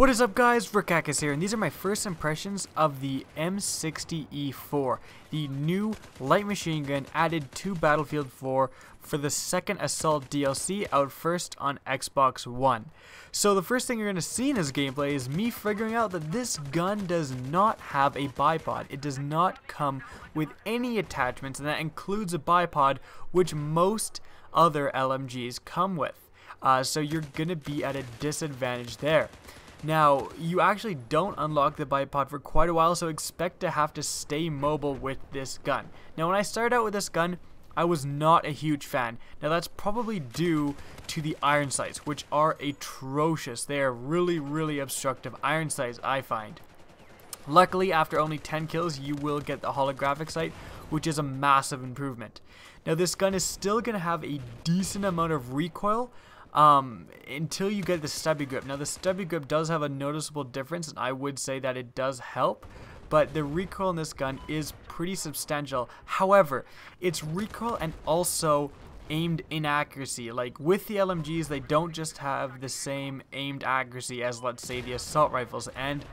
What is up, guys? Rikakis here, and these are my first impressions of the M60-E4, the new light machine gun added to Battlefield 4 for the second Assault DLC out first on Xbox One. So the first thing you're going to see in this gameplay is me figuring out that this gun does not have a bipod. It does not come with any attachments, and that includes a bipod, which most other LMGs come with. So you're going to be at a disadvantage there. Now, you actually don't unlock the bipod for quite a while, so expect to have to stay mobile with this gun. Now, when I started out with this gun, I was not a huge fan. Now, that's probably due to the iron sights, which are atrocious. They are really obstructive iron sights, I find. Luckily, after only 10 kills, you will get the holographic sight, which is a massive improvement. Now, this gun is still going to have a decent amount of recoil, until you get the Stubby Grip. Now, the Stubby Grip does have a noticeable difference, and I would say that it does help, but the recoil in this gun is pretty substantial. However, it's recoil and also aimed inaccuracy. Like with the LMGs, they don't just have the same aimed accuracy as, let's say, the assault rifles, and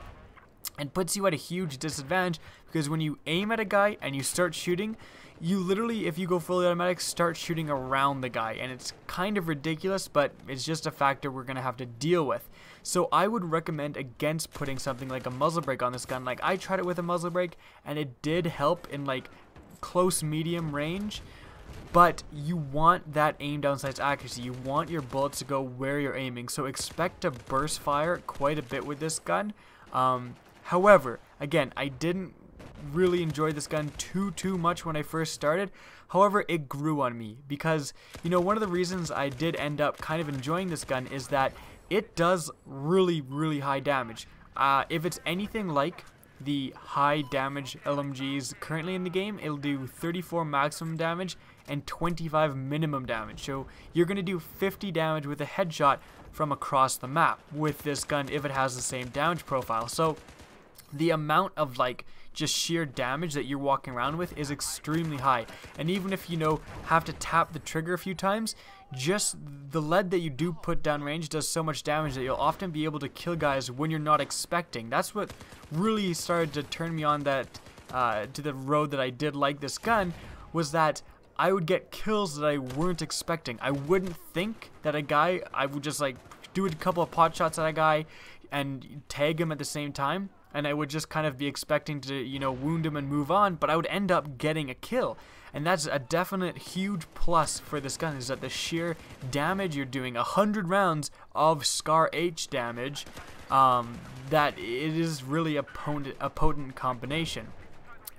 it puts you at a huge disadvantage because when you aim at a guy and you start shooting, you literally, if you go fully automatic, start shooting around the guy, and it's kind of ridiculous, but it's just a factor we're going to have to deal with. So I would recommend against putting something like a muzzle brake on this gun. Like, I tried it with a muzzle brake, and it did help in like close medium range, but you want that aim down sights accuracy. You want your bullets to go where you're aiming, so expect to burst fire quite a bit with this gun. However, again, I didn't really enjoy this gun too much when I first started. However, it grew on me because, you know, one of the reasons I did end up kind of enjoying this gun is that it does really high damage. If it's anything like the high damage LMGs currently in the game, it'll do 34 maximum damage and 25 minimum damage. So you're going to do 50 damage with a headshot from across the map with this gun if it has the same damage profile. So the amount of like just sheer damage that you're walking around with is extremely high, and even if you know have to tap the trigger a few times, just the lead that you do put down range does so much damage that you'll often be able to kill guys when you're not expecting. That's what really started to turn me on that to the road that I did like this gun, was that I would get kills that I weren't expecting. I wouldn't think that a guy, I would just like do a couple of pot shots at a guy and tag him at the same time, and I would just kind of be expecting to, you know, wound him and move on, but I would end up getting a kill. And that's a definite huge plus for this gun, is that the sheer damage you're doing, 100 rounds of Scar H damage, that it is really a potent combination.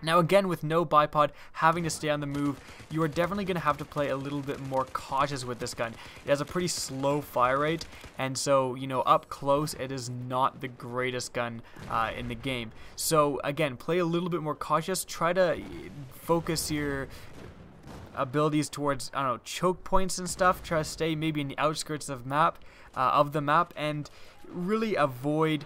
Now again, with no bipod, having to stay on the move, you are definitely going to have to play a little bit more cautious with this gun. It has a pretty slow fire rate, and so, you know, up close, it is not the greatest gun in the game. So again, play a little bit more cautious, try to focus your abilities towards, I don't know, choke points and stuff, try to stay maybe in the outskirts of the map, and really avoid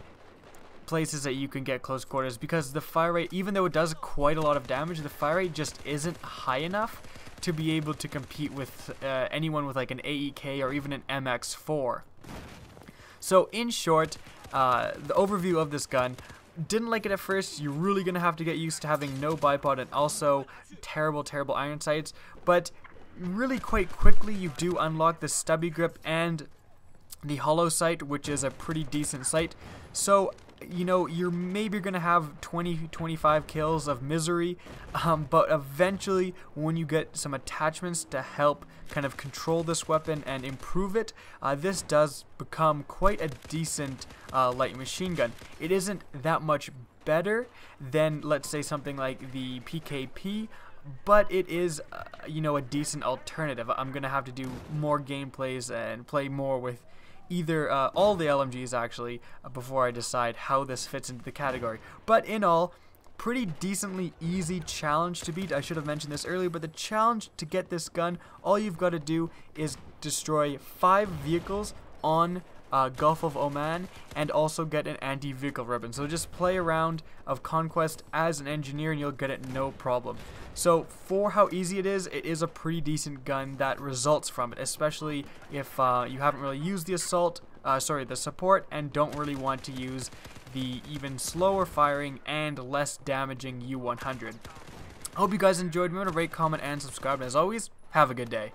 places that you can get close quarters, because the fire rate, even though it does quite a lot of damage, the fire rate just isn't high enough to be able to compete with anyone with like an AEK or even an MX4. So in short, the overview of this gun, didn't like it at first. You're really gonna have to get used to having no bipod and also terrible iron sights, but really quite quickly you do unlock the Stubby Grip and the hollow sight, which is a pretty decent sight. So, you know, you're maybe going to have 20-25 kills of misery, but eventually when you get some attachments to help kind of control this weapon and improve it, this does become quite a decent light machine gun. It isn't that much better than, let's say, something like the PKP, but it is, you know, a decent alternative. I'm going to have to do more gameplays and play more with either all the LMGs actually before I decide how this fits into the category. But in all, pretty decently easy challenge to beat. I should have mentioned this earlier, but the challenge to get this gun, all you've got to do is destroy 5 vehicles on Gulf of Oman, and also get an anti-vehicle ribbon. So just play a round of Conquest as an engineer and you'll get it no problem. So for how easy it is a pretty decent gun that results from it, especially if you haven't really used the assault the support, and don't really want to use the even slower firing and less damaging U100. I hope you guys enjoyed. Remember to rate, comment, and subscribe. And as always, have a good day.